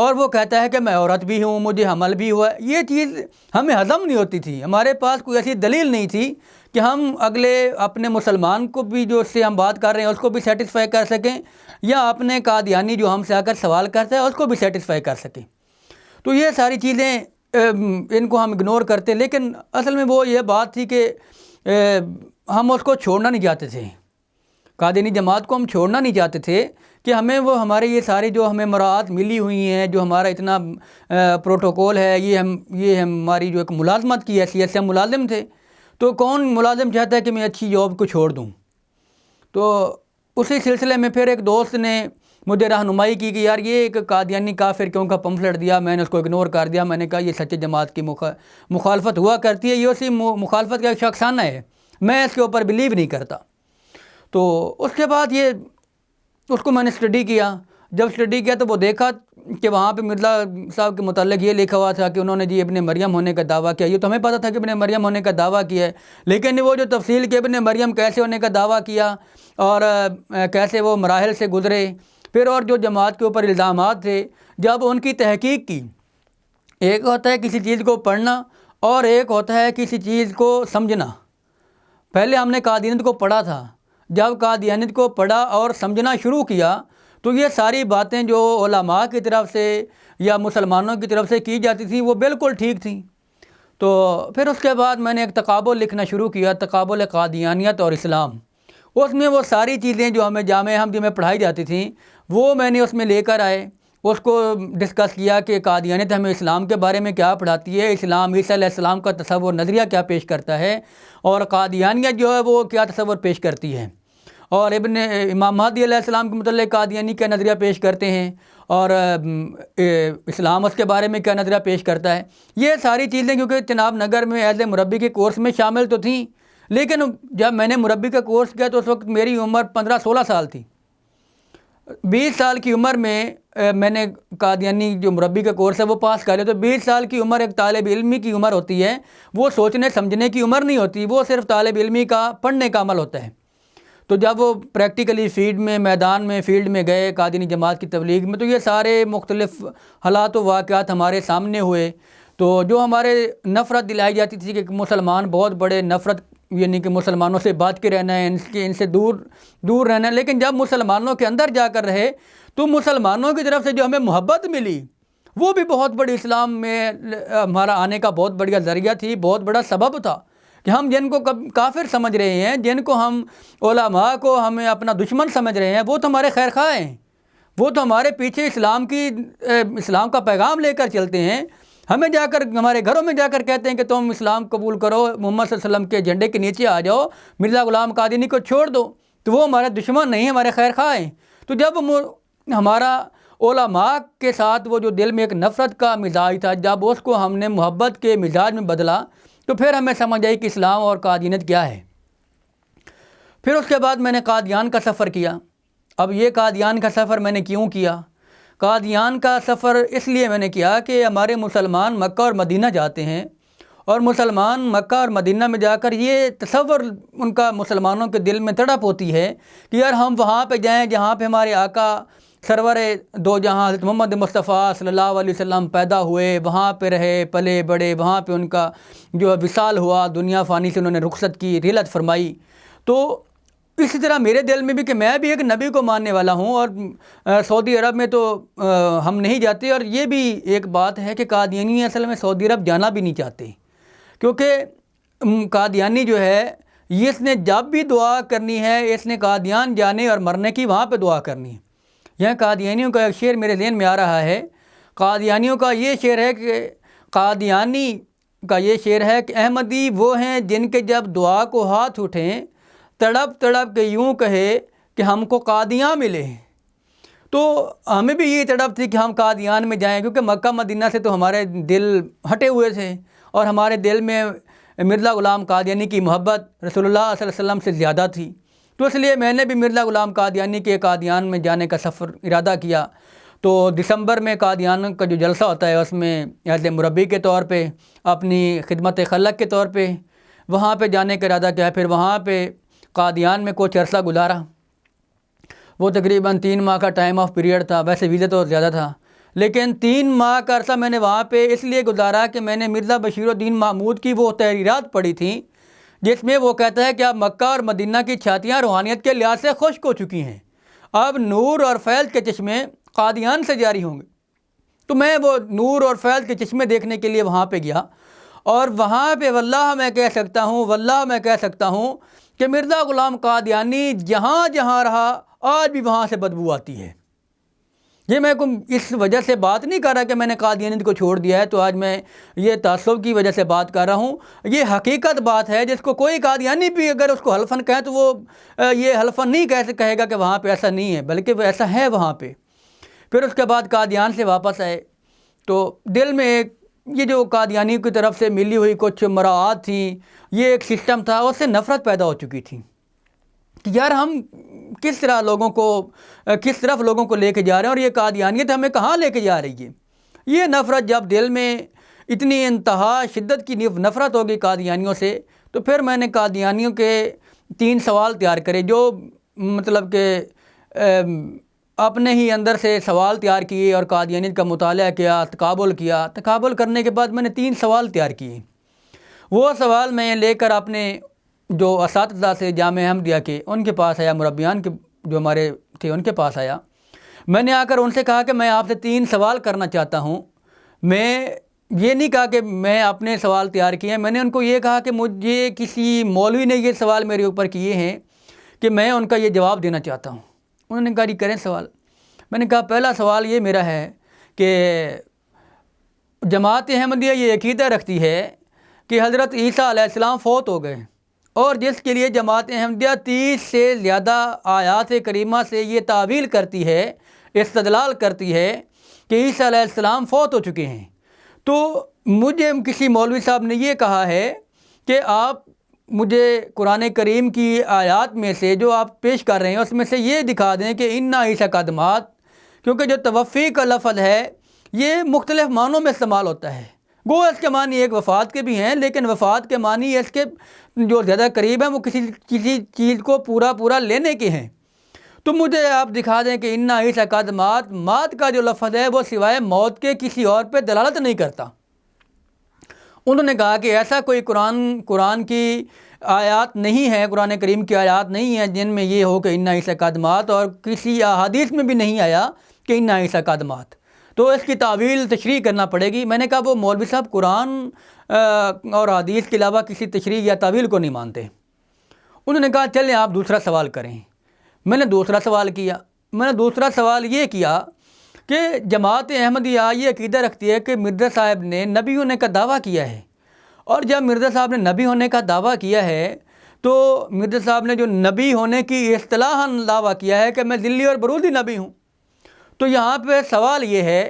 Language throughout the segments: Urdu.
اور وہ کہتا ہے کہ میں عورت بھی ہوں، مجھے حمل بھی ہوا ہے۔ یہ چیز ہمیں ہضم نہیں ہوتی تھی، ہمارے پاس کوئی ایسی دلیل نہیں تھی کہ ہم اگلے اپنے مسلمان کو بھی جو اس سے ہم بات کر رہے ہیں اس کو بھی سیٹسفائی کر سکیں، یا اپنے قادیانی جو ہم سے آ کر سوال کرتا ہے اس کو بھی سیٹسفائی کر سکیں۔ تو یہ ساری چیزیں ان کو ہم اگنور کرتے، لیکن اصل میں وہ یہ بات تھی کہ ہم اس کو چھوڑنا نہیں چاہتے تھے، قادیانی جماعت کو ہم چھوڑنا نہیں چاہتے تھے کہ ہمیں وہ ہمارے یہ سارے جو ہمیں مراعات ملی ہوئی ہیں، جو ہمارا اتنا پروٹوکول ہے، یہ ہماری جو ایک ملازمت کی حیثیت سے ہم ملازم تھے، تو کون ملازم چاہتا ہے کہ میں اچھی جاب کو چھوڑ دوں؟ تو اسی سلسلے میں پھر ایک دوست نے مجھے رہنمائی کی کہ یار یہ ایک قادیانی کافر کیوں کا پمفلٹ دیا، میں نے اس کو اگنور کر دیا۔ میں نے کہا یہ سچے جماعت کی مخالفت ہوا کرتی ہے، یہ اسی مخالفت کا ایک شخصانہ ہے، میں اس کے اوپر بلیو نہیں کرتا۔ تو اس کے بعد اس کو میں نے اسٹڈی کیا۔ جب اسٹڈی کیا تو وہ دیکھا کہ وہاں پہ مرزا صاحب کے متعلق یہ لکھا ہوا تھا کہ انہوں نے جی ابن مریم ہونے کا دعویٰ کیا۔ یہ تو ہمیں پتہ تھا کہ ابن مریم ہونے کا دعویٰ کیا ہے، لیکن وہ جو تفصیل کہ ابن مریم کیسے ہونے کا دعویٰ کیا اور کیسے وہ مراحل سے گزرے، پھر اور جو جماعت کے اوپر الزامات تھے، جب ان کی تحقیق کی، ایک ہوتا ہے کسی چیز کو پڑھنا اور ایک ہوتا ہے کسی چیز کو سمجھنا۔ پہلے ہم نے قادیانیت کو پڑھا تھا، جب قادیانیت کو پڑھا اور سمجھنا شروع کیا تو یہ ساری باتیں جو علماء کی طرف سے یا مسلمانوں کی طرف سے کی جاتی تھیں وہ بالکل ٹھیک تھیں۔ تو پھر اس کے بعد میں نے ایک تقابل لکھنا شروع کیا، تقابل قادیانیت اور اسلام۔ اس میں وہ ساری چیزیں جو ہمیں جامعہ احمدیہ میں پڑھائی جاتی تھیں وہ میں نے اس میں لے کر آئے، اس کو ڈسکس کیا کہ قادیانیت ہمیں اسلام کے بارے میں کیا پڑھاتی ہے، اسلام عیسیٰ علیہ السلام کا تصور نظریہ کیا پیش کرتا ہے، اور قادیانیت جو ہے وہ کیا تصور پیش کرتی ہے، اور امام مہدی علیہ السلام کے متعلق قادیانی کیا نظریہ پیش کرتے ہیں، اور اسلام اس کے بارے میں کیا نظریہ پیش کرتا ہے۔ یہ ساری چیزیں کیونکہ چناب نگر میں ایز اے مربی کے کورس میں شامل تو تھیں، لیکن جب میں نے مربی کا کورس کیا تو اس وقت میری عمر 15-16 سال تھی۔ 20 سال کی عمر میں میں نے قادیانی جو مربی کا کورس ہے وہ پاس کر لیا۔ تو 20 سال کی عمر ایک طالب علمی کی عمر ہوتی ہے، وہ سوچنے سمجھنے کی عمر نہیں ہوتی، وہ صرف طالب علمی کا پڑھنے کا عمل ہوتا ہے۔ تو جب وہ پریکٹیکلی میدان میں فیلڈ میں گئے قادیانی جماعت کی تبلیغ میں، تو یہ سارے مختلف حالات و واقعات ہمارے سامنے ہوئے۔ تو جو ہمارے نفرت دلائی جاتی تھی کہ مسلمان بہت بڑے نفرت، یعنی کہ مسلمانوں سے بات کے رہنا ہے، ان سے دور رہنا ہے، لیکن جب مسلمانوں کے اندر جا کر رہے تو مسلمانوں کی طرف سے جو ہمیں محبت ملی وہ بھی بہت بڑی اسلام میں ہمارا آنے کا بہت بڑا ذریعہ تھی، بہت بڑا سبب تھا کہ ہم جن کو کافر سمجھ رہے ہیں، جن کو ہم علماء کو ہمیں اپنا دشمن سمجھ رہے ہیں، وہ تو ہمارے خیر خواہ ہیں، وہ تو ہمارے پیچھے اسلام کا پیغام لے کر چلتے ہیں، ہمیں جا کر ہمارے گھروں میں جا کر کہتے ہیں کہ تم اسلام قبول کرو، محمد صلی اللہ علیہ وسلم کے جھنڈے کے نیچے آ جاؤ، مرزا غلام قادیانی کو چھوڑ دو، تو وہ ہمارے دشمن نہیں، ہمارے خیر خواہ ہیں۔ تو جب ہمارا علماء کے ساتھ وہ جو دل میں ایک نفرت کا مزاج تھا، جب اس کو ہم نے محبت کے مزاج میں بدلا تو پھر ہمیں سمجھ آئی کہ اسلام اور قادیانیت کیا ہے۔ پھر اس کے بعد میں نے قادیان کا سفر کیا۔ اب یہ قادیان کا سفر میں نے کیوں کیا؟ قادیان کا سفر اس لیے میں نے کیا کہ ہمارے مسلمان مکہ اور مدینہ جاتے ہیں، اور مسلمان مکہ اور مدینہ میں جا کر یہ تصور ان کا مسلمانوں کے دل میں تڑپ ہوتی ہے کہ یار ہم وہاں پہ جائیں جہاں پہ ہمارے آقا سرور دو جہاں حضرت محمد مصطفیٰ صلی اللہ علیہ وسلم پیدا ہوئے، وہاں پہ رہے پلے بڑے، وہاں پہ ان کا جو وصال ہوا، دنیا فانی سے انہوں نے رخصت کی، رحلت فرمائی۔ تو اسی طرح میرے دل میں بھی کہ میں بھی ایک نبی کو ماننے والا ہوں، اور سعودی عرب میں تو ہم نہیں جاتے، اور یہ بھی ایک بات ہے کہ قادیانی اصل میں سعودی عرب جانا بھی نہیں چاہتے، کیونکہ قادیانی جو ہے اس نے جب بھی دعا کرنی ہے اس نے قادیان جانے اور مرنے کی وہاں پہ دعا کرنی ہے۔ یہاں قادیانیوں کا ایک شعر میرے ذہن میں آ رہا ہے، قادیانیوں کا یہ شعر ہے کہ قادیانی کا یہ شعر ہے کہ احمدی وہ ہیں جن کے جب دعا کو ہاتھ اٹھیں، تڑپ تڑپ کے یوں کہے کہ ہم کو قادیاں ملے۔ تو ہمیں بھی یہ تڑپ تھی کہ ہم قادیان میں جائیں، کیونکہ مکہ مدینہ سے تو ہمارے دل ہٹے ہوئے تھے، اور ہمارے دل میں مرزا غلام قادیانی کی محبت رسول اللہ صلی اللہ علیہ وسلم سے زیادہ تھی۔ تو اس لیے میں نے بھی مرزا غلام قادیانی کے قادیان میں جانے کا سفر ارادہ کیا۔ تو دسمبر میں قادیان کا جو جلسہ ہوتا ہے اس میں ایز اے مربی کے طور پہ، اپنی خدمت خلق کے طور پہ وہاں پہ جانے کا ارادہ کیا۔ پھر وہاں پہ قادیان میں کچھ عرصہ گزارا، وہ تقریباً 3 ماہ کا ٹائم آف پیریڈ تھا، ویسے ویزا تو زیادہ تھا، لیکن 3 ماہ کا عرصہ میں نے وہاں پہ اس لیے گزارا کہ میں نے مرزا بشیر الدین محمود کی وہ تحریرات پڑھی تھیں جس میں وہ کہتا ہے کہ اب مکہ اور مدینہ کی چھاتیاں روحانیت کے لحاظ سے خشک ہو چکی ہیں، اب نور اور فیض کے چشمے قادیان سے جاری ہوں گے۔ تو میں وہ نور اور فیض کے چشمے دیکھنے کے لیے وہاں پہ گیا، اور وہاں پہ واللہ میں کہہ سکتا ہوں کہ مرزا غلام قادیانی جہاں جہاں رہا آج بھی وہاں سے بدبو آتی ہے۔ یہ میں اس وجہ سے بات نہیں کر رہا کہ میں نے قادیانیت کو چھوڑ دیا ہے، تو آج میں یہ تعصب کی وجہ سے بات کر رہا ہوں۔ یہ حقیقت بات ہے جس کو کوئی قادیانی بھی اگر اس کو حلفاً کہیں تو وہ یہ حلفاً نہیں کہے گا کہ وہاں پہ ایسا نہیں ہے، بلکہ وہ ایسا ہے وہاں پہ۔ پھر اس کے بعد قادیان سے واپس آئے تو دل میں ایک یہ جو قادیانی کی طرف سے ملی ہوئی کچھ مراعات تھیں، یہ ایک سسٹم تھا، اس سے نفرت پیدا ہو چکی تھی کہ یار ہم کس طرح کس طرف لوگوں کو لے کے جا رہے ہیں، اور یہ قادیانیت ہمیں کہاں لے کے جا رہی ہے۔ یہ نفرت جب دل میں اتنی انتہا شدت کی نفرت ہوگی قادیانیوں سے، تو پھر میں نے قادیانیوں کے 3 سوال تیار کرے، جو مطلب کہ اپنے ہی اندر سے سوال تیار کیے اور قادیانیت کا مطالعہ کیا، تقابل کرنے کے بعد میں نے 3 سوال تیار کیے۔ وہ سوال میں لے کر اپنے جو اساتذہ سے جامعہ احمدیہ کے ان کے پاس آیا، مربیان کے جو ہمارے تھے ان کے پاس آیا۔ میں نے آ کر ان سے کہا کہ میں آپ سے 3 سوال کرنا چاہتا ہوں۔ میں یہ نہیں کہا کہ میں اپنے سوال تیار کیے ہیں، میں نے ان کو یہ کہا کہ مجھے کسی مولوی نے یہ سوال میرے اوپر کیے ہیں کہ میں ان کا یہ جواب دینا چاہتا ہوں۔ انہوں نے کہا جی کریں سوال۔ میں نے کہا پہلا سوال یہ میرا ہے کہ جماعت احمدیہ یہ عقیدہ رکھتی ہے کہ حضرت عیسیٰ علیہ السلام فوت ہو گئے، اور جس کے لیے جماعت احمدیہ 30 سے زیادہ آیات کریمہ سے یہ تعویل کرتی ہے، استدلال کرتی ہے کہ عیسیٰ علیہ السلام فوت ہو چکے ہیں۔ تو مجھے کسی مولوی صاحب نے یہ کہا ہے کہ آپ مجھے قرآن کریم کی آیات میں سے جو آپ پیش کر رہے ہیں اس میں سے یہ دکھا دیں کہ انا عیسیٰ کا دمات، کیونکہ جو توفی کا لفظ ہے یہ مختلف معنوں میں استعمال ہوتا ہے۔ گو اس کے معنی ایک وفات کے بھی ہیں، لیکن وفات کے معنی اس کے جو زیادہ قریب ہیں وہ کسی چیز کو پورا لینے کے ہیں۔ تو مجھے آپ دکھا دیں کہ انا عیسیٰ کا دمات، مات کا جو لفظ ہے وہ سوائے موت کے کسی اور پہ دلالت نہیں کرتا۔ انہوں نے کہا کہ ایسا کوئی قرآن کی آیات نہیں ہے، قرآن کریم کی آیات نہیں ہیں جن میں یہ ہو کہ انا عیسیٰ کا دمات، اور کسی احادیث میں بھی نہیں آیا کہ انا عیسیٰ کا دمات، تو اس کی تعویل تشریح کرنا پڑے گی۔ میں نے کہا وہ مولوی صاحب قرآن اور حدیث کے علاوہ کسی تشریح یا تعویل کو نہیں مانتے۔ انہوں نے کہا چلیں آپ دوسرا سوال کریں۔ میں نے دوسرا سوال کیا۔ میں نے دوسرا سوال یہ کیا کہ جماعت احمدیہ یہ عقیدہ رکھتی ہے کہ مرزا صاحب نے نبی ہونے کا دعویٰ کیا ہے، اور جب مرزا صاحب نے نبی ہونے کا دعویٰ کیا ہے تو مرزا صاحب نے جو نبی ہونے کی اصطلاحاً دعویٰ کیا ہے کہ میں ذلی اور بروزی نبی ہوں۔ تو یہاں پہ سوال یہ ہے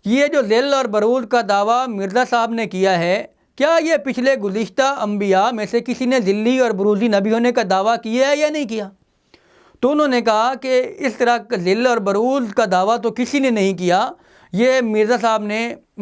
کہ یہ جو ذل اور بروز کا دعویٰ مرزا صاحب نے کیا ہے، کیا یہ پچھلے گزشتہ انبیاء میں سے کسی نے ذلی اور بروزی نبی ہونے کا دعویٰ کیا ہے یا نہیں کیا؟ تو انہوں نے کہا کہ اس طرح ذل اور بروز کا دعویٰ تو کسی نے نہیں کیا، یہ مرزا صاحب نے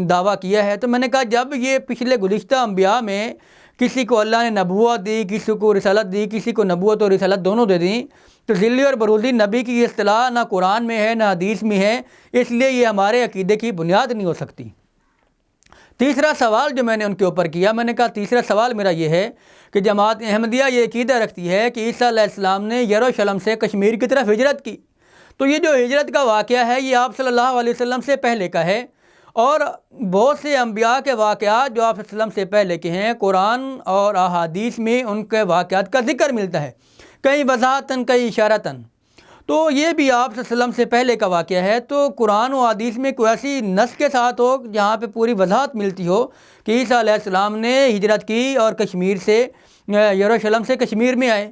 دعویٰ کیا ہے۔ تو میں نے کہا جب یہ پچھلے گزشتہ انبیاء میں کسی کو اللہ نے نبوت دی، کسی کو رسالت دی، کسی کو نبوت اور رسالت دونوں دے دیں، تو ذلی اور بروزی نبی کی اصطلاح نہ قرآن میں ہے نہ حدیث میں ہے، اس لیے یہ ہمارے عقیدے کی بنیاد نہیں ہو سکتی۔ تیسرا سوال جو میں نے ان کے اوپر کیا، میں نے کہا تیسرا سوال میرا یہ ہے کہ جماعت احمدیہ یہ عقیدہ رکھتی ہے کہ عیسیٰ علیہ السلام نے یروشلم سے کشمیر کی طرف ہجرت کی، تو یہ جو ہجرت کا واقعہ ہے یہ آپ صلی اللہ علیہ وسلم سے پہلے کا ہے، اور بہت سے انبیاء کے واقعات جو آپ صلی اللہ علیہ وسلم سے پہلے کے ہیں قرآن اور احادیث میں ان کے واقعات کا ذکر ملتا ہے، کئی وضاحتاً کئی اشارتاً۔ تو یہ بھی آپ صلی اللہ علیہ وسلم سے پہلے کا واقعہ ہے، تو قرآن و حدیث میں کوئی ایسی نص کے ساتھ ہو جہاں پہ پوری وضاحت ملتی ہو کہ عیسیٰ علیہ السلام نے ہجرت کی اور کشمیر سے یروشلم سے کشمیر میں آئے۔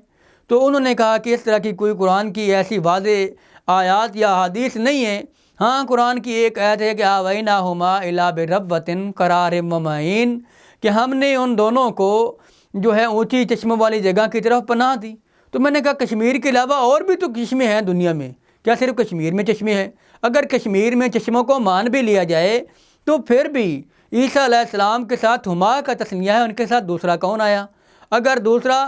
تو انہوں نے کہا کہ اس طرح کی کوئی قرآن کی ایسی واضح آیات یا حدیث نہیں ہے۔ ہاں قرآن کی ایک آیت ہے کہ آویناہما الی بربوۃ قرار ممعین، کہ ہم نے ان دونوں کو جو ہے اونچی چشموں والی جگہ کی طرف پناہ دی۔ تو میں نے کہا کشمیر کے علاوہ اور بھی تو چشمے ہیں دنیا میں، کیا صرف کشمیر میں چشمے ہیں؟ اگر کشمیر میں چشموں کو مان بھی لیا جائے تو پھر بھی عیسیٰ علیہ السلام کے ساتھ ہما کا تسنیہ ہے، ان کے ساتھ دوسرا کون آیا؟ اگر دوسرا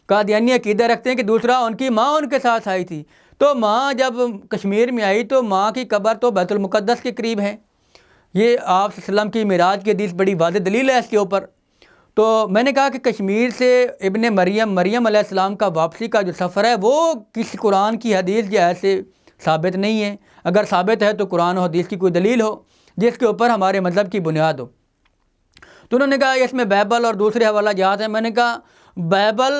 قادیانی عقیدہ رکھتے ہیں کہ دوسرا ان کی ماں ان کے ساتھ آئی تھی، تو ماں جب کشمیر میں آئی تو ماں کی قبر تو بیت المقدس کے قریب ہے، یہ آپ صلی اللہ علیہ وسلم کی معراج کی حدیث بڑی واضح دلیل ہے اس کے اوپر۔ تو میں نے کہا کہ کشمیر سے ابن مریم علیہ السلام کا واپسی کا جو سفر ہے وہ کسی قرآن کی حدیث جو ایسے ثابت نہیں ہے۔ اگر ثابت ہے تو قرآن و حدیث کی کوئی دلیل ہو جس کے اوپر ہمارے مذہب کی بنیاد ہو۔ تو انہوں نے کہا اس میں بائبل اور دوسرے حوالہ جات ہیں۔ میں نے کہا بائبل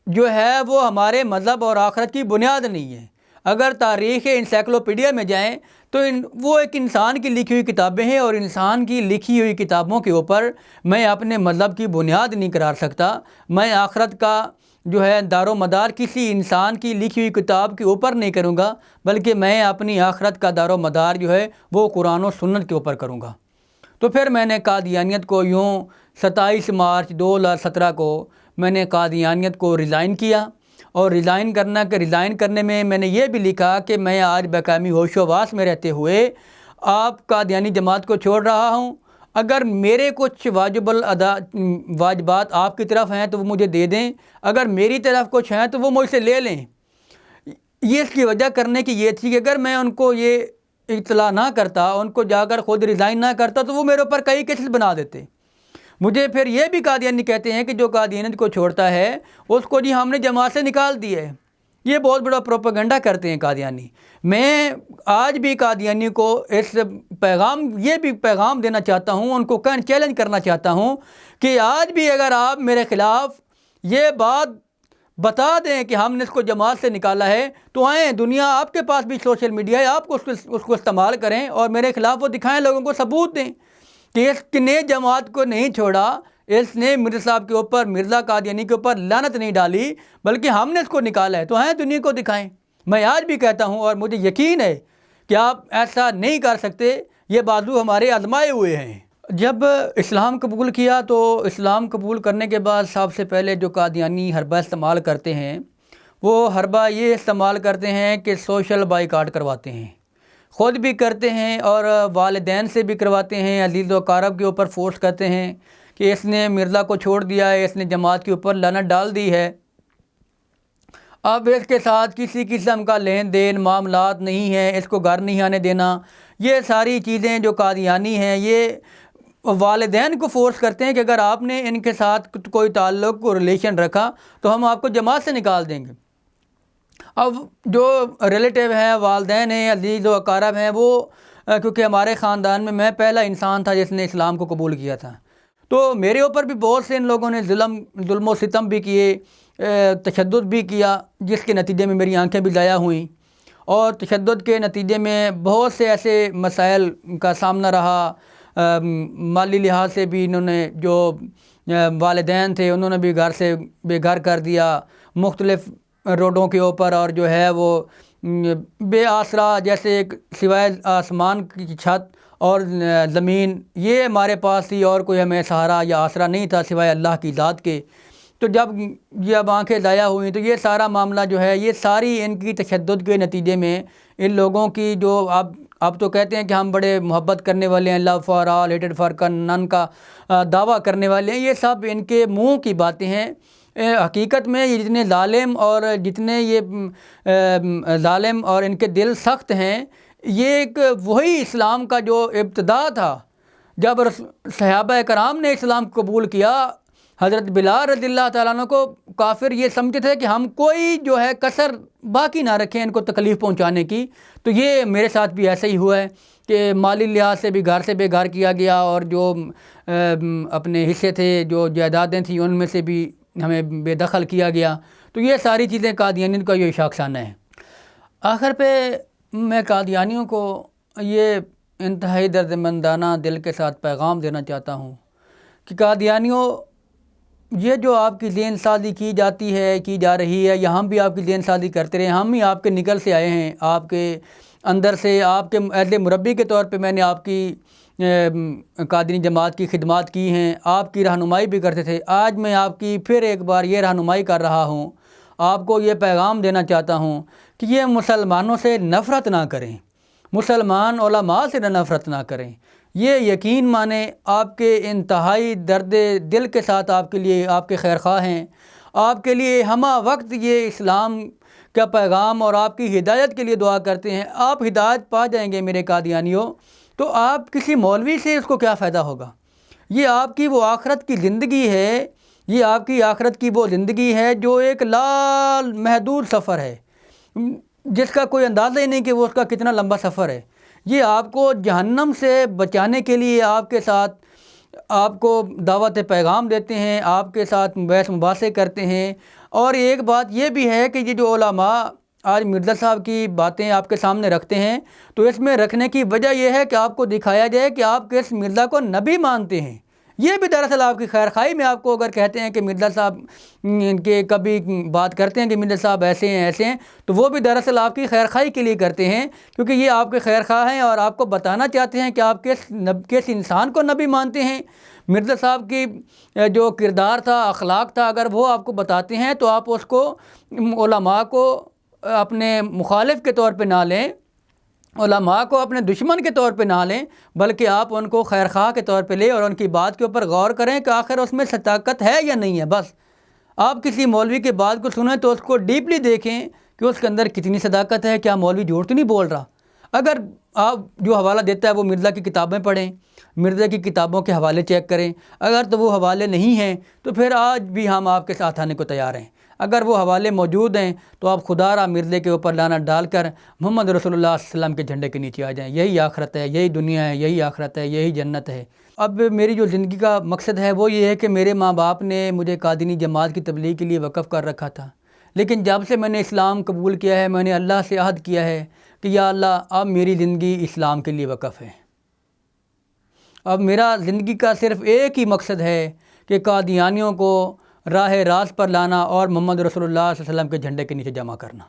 جو ہے وہ ہمارے مذہب اور آخرت کی بنیاد نہیں ہے۔ اگر تاریخ انسائکلوپیڈیا میں جائیں تو وہ ایک انسان کی لکھی ہوئی کتابیں ہیں، اور انسان کی لکھی ہوئی کتابوں کے اوپر میں اپنے مذہب کی بنیاد نہیں قرار سکتا۔ میں آخرت کا جو ہے دار و مدار کسی انسان کی لکھی ہوئی کتاب کے اوپر نہیں کروں گا، بلکہ میں اپنی آخرت کا دار و مدار جو ہے وہ قرآن و سنت کے اوپر کروں گا۔ تو پھر میں نے قادیانیت کو یوں 27 مارچ 2017 کو میں نے قادیانیت کو ریزائن کیا، اور ریزائن کرنے میں میں نے یہ بھی لکھا کہ میں آج بقائمی ہوش و واس میں رہتے ہوئے آپ قادیانی جماعت کو چھوڑ رہا ہوں۔ اگر میرے کچھ واجبات آپ کی طرف ہیں تو وہ مجھے دے دیں، اگر میری طرف کچھ ہیں تو وہ مجھ سے لے لیں۔ یہ اس کی وجہ کرنے کی یہ تھی کہ اگر میں ان کو یہ اطلاع نہ کرتا، ان کو جا کر خود ریزائن نہ کرتا، تو وہ میرے اوپر کئی کیسز بنا دیتے۔ مجھے پھر یہ بھی قادیانی کہتے ہیں کہ جو قادیانیت کو چھوڑتا ہے اس کو جی ہم نے جماعت سے نکال دیا ہے۔ یہ بہت بڑا پروپیگنڈا کرتے ہیں قادیانی۔ میں آج بھی قادیانی کو یہ بھی پیغام دینا چاہتا ہوں، ان کو چیلنج کرنا چاہتا ہوں کہ آج بھی اگر آپ میرے خلاف یہ بات بتا دیں کہ ہم نے اس کو جماعت سے نکالا ہے، تو آئیں، دنیا آپ کے پاس بھی سوشل میڈیا ہے، آپ کو اس کو استعمال کریں اور میرے خلاف وہ دکھائیں، لوگوں کو ثبوت دیں کہ اس نے جماعت کو نہیں چھوڑا، اس نے مرزا صاحب کے اوپر، مرزا قادیانی کے اوپر لعنت نہیں ڈالی، بلکہ ہم نے اس کو نکالا ہے۔ تو ہیں دنیا کو دکھائیں۔ میں آج بھی کہتا ہوں اور مجھے یقین ہے کہ آپ ایسا نہیں کر سکتے، یہ بازو ہمارے آزمائے ہوئے ہیں۔ جب اسلام قبول کیا تو اسلام قبول کرنے کے بعد سب سے پہلے جو قادیانی حربہ استعمال کرتے ہیں وہ حربہ یہ استعمال کرتے ہیں کہ سوشل بائیکاٹ کرواتے ہیں، خود بھی کرتے ہیں اور والدین سے بھی کرواتے ہیں، عزیز و اقارب کے اوپر فورس کرتے ہیں کہ اس نے مرزا کو چھوڑ دیا ہے، اس نے جماعت کے اوپر لعنت ڈال دی ہے، اب اس کے ساتھ کسی قسم کا لین دین معاملات نہیں ہے، اس کو گھر نہیں آنے دینا۔ یہ ساری چیزیں جو قادیانی ہیں یہ والدین کو فورس کرتے ہیں کہ اگر آپ نے ان کے ساتھ کوئی تعلق کو ریلیشن رکھا تو ہم آپ کو جماعت سے نکال دیں گے۔ اب جو ریلیٹیو ہیں، والدین ہیں، عزیز و اقارب ہیں، وہ کیونکہ ہمارے خاندان میں میں پہلا انسان تھا جس نے اسلام کو قبول کیا تھا، تو میرے اوپر بھی بہت سے ان لوگوں نے ظلم و ستم بھی کیے، تشدد بھی کیا، جس کے نتیجے میں میری آنکھیں بھی ضائع ہوئیں، اور تشدد کے نتیجے میں بہت سے ایسے مسائل کا سامنا رہا۔ مالی لحاظ سے بھی انہوں نے جو والدین تھے انہوں نے بھی گھر سے بے گھر کر دیا، مختلف روڈوں کے اوپر، اور جو ہے وہ بے آسرا، جیسے ایک سوائے آسمان کی چھت اور زمین یہ ہمارے پاس تھی، اور کوئی ہمیں سہارا یا آسرا نہیں تھا سوائے اللہ کی ذات کے۔ تو جب آنکھیں ضائع ہوئیں تو یہ سارا معاملہ جو ہے یہ ساری ان کی تشدد کے نتیجے میں ان لوگوں کی جو اب تو کہتے ہیں کہ ہم بڑے محبت کرنے والے ہیں، لو فار آل ہیٹڈ فار نن کا دعویٰ کرنے والے ہیں، یہ سب ان کے منہ کی باتیں ہیں۔ حقیقت میں یہ جتنے ظالم اور ان کے دل سخت ہیں، یہ ایک وہی اسلام کا جو ابتدا تھا جب صحابہ کرام نے اسلام قبول کیا، حضرت بلال رضی اللہ تعالیٰ عنہ کو کافر یہ سمجھتے تھے کہ ہم کوئی جو ہے کسر باقی نہ رکھیں ان کو تکلیف پہنچانے کی۔ تو یہ میرے ساتھ بھی ایسا ہی ہوا ہے کہ مالی لحاظ سے بھی گھر سے بے گھر کیا گیا، اور جو اپنے حصے تھے، جو جائیدادیں تھیں، ان میں سے بھی ہمیں بے دخل کیا گیا۔ تو یہ ساری چیزیں قادیانیت کا یہ شاخسانہ ہے۔ آخر پہ میں قادیانیوں کو یہ انتہائی دردمندانہ دل کے ساتھ پیغام دینا چاہتا ہوں کہ قادیانیوں، یہ جو آپ کی ذہن سازی کی جاتی ہے، کی جا رہی ہے، یا ہم بھی آپ کی ذہن سازی کرتے رہے، ہم ہی آپ کے نکل سے آئے ہیں، آپ کے اندر سے، آپ کے ایز اے مربی کے طور پہ میں نے آپ کی قادری جماعت کی خدمات کی ہیں، آپ کی رہنمائی بھی کرتے تھے۔ آج میں آپ کی پھر ایک بار یہ رہنمائی کر رہا ہوں، آپ کو یہ پیغام دینا چاہتا ہوں کہ یہ مسلمانوں سے نفرت نہ کریں، مسلمان علماء سے نفرت نہ کریں۔ یہ یقین مانیں، آپ کے انتہائی درد دل کے ساتھ آپ کے لیے، آپ کے خیر خواہ ہیں، آپ کے لیے ہمہ وقت یہ اسلام کا پیغام اور آپ کی ہدایت کے لیے دعا کرتے ہیں، آپ ہدایت پا جائیں گے میرے قادیانیوں، تو آپ کسی مولوی سے اس کو کیا فائدہ ہوگا؟ یہ آپ کی وہ آخرت کی زندگی ہے، یہ آپ کی آخرت کی وہ زندگی ہے جو ایک لا محدود سفر ہے، جس کا کوئی اندازہ ہی نہیں کہ وہ اس کا کتنا لمبا سفر ہے۔ یہ آپ کو جہنم سے بچانے کے لیے آپ کے ساتھ آپ کو دعوت پیغام دیتے ہیں، آپ کے ساتھ بحث مباحثے کرتے ہیں۔ اور ایک بات یہ بھی ہے کہ یہ جو علماء آج مرزا صاحب کی باتیں آپ کے سامنے رکھتے ہیں، تو اس میں رکھنے کی وجہ یہ ہے کہ آپ کو دکھایا جائے کہ آپ کس مرزا کو نبی مانتے ہیں۔ یہ بھی دراصل آپ کی خیر خواہی میں آپ کو اگر کہتے ہیں کہ مرزا صاحب کے کبھی بات کرتے ہیں کہ مرزا صاحب ایسے ہیں ایسے ہیں، تو وہ بھی دراصل آپ کی خیر خواہی کے لیے کرتے ہیں، کیونکہ یہ آپ کے خیر خواہ ہیں اور آپ کو بتانا چاہتے ہیں کہ آپ کس انسان کو نبی مانتے ہیں۔ مرزا صاحب کی جو کردار تھا، اخلاق تھا، اگر وہ آپ کو بتاتے ہیں تو آپ اس کو علماء کو اپنے مخالف کے طور پہ نہ لیں، علماء کو اپنے دشمن کے طور پہ نہ لیں، بلکہ آپ ان کو خیر خواہ کے طور پہ لیں اور ان کی بات کے اوپر غور کریں کہ آخر اس میں صداقت ہے یا نہیں ہے۔ بس آپ کسی مولوی کی بات کو سنیں تو اس کو ڈیپلی دیکھیں کہ اس کے اندر کتنی صداقت ہے، کیا مولوی جھوٹ تو نہیں بول رہا۔ اگر آپ جو حوالہ دیتا ہے وہ مرزا کی کتابیں پڑھیں، مرزا کی کتابوں کے حوالے چیک کریں، اگر تو وہ حوالے نہیں ہیں تو پھر آج بھی ہم آپ کے ساتھ آنے کو تیار ہیں۔ اگر وہ حوالے موجود ہیں تو آپ خدا را مرزے کے اوپر لعنت ڈال کر محمد رسول اللہ صلی اللہ علیہ وسلم کے جھنڈے کے نیچے آ جائیں۔ یہی آخرت ہے، یہی دنیا ہے، یہی آخرت ہے، یہی جنت ہے۔ اب میری جو زندگی کا مقصد ہے وہ یہ ہے کہ میرے ماں باپ نے مجھے قادینی جماعت کی تبلیغ کے لیے وقف کر رکھا تھا، لیکن جب سے میں نے اسلام قبول کیا ہے، میں نے اللہ سے عہد کیا ہے کہ یا اللہ اب میری زندگی اسلام کے لیے وقف ہے۔ اب میرا زندگی کا صرف ایک ہی مقصد ہے کہ قادیانیوں کو راہ راست پر لانا اور محمد رسول اللہ صلی اللہ علیہ وسلم کے جھنڈے کے نیچے جمع کرنا۔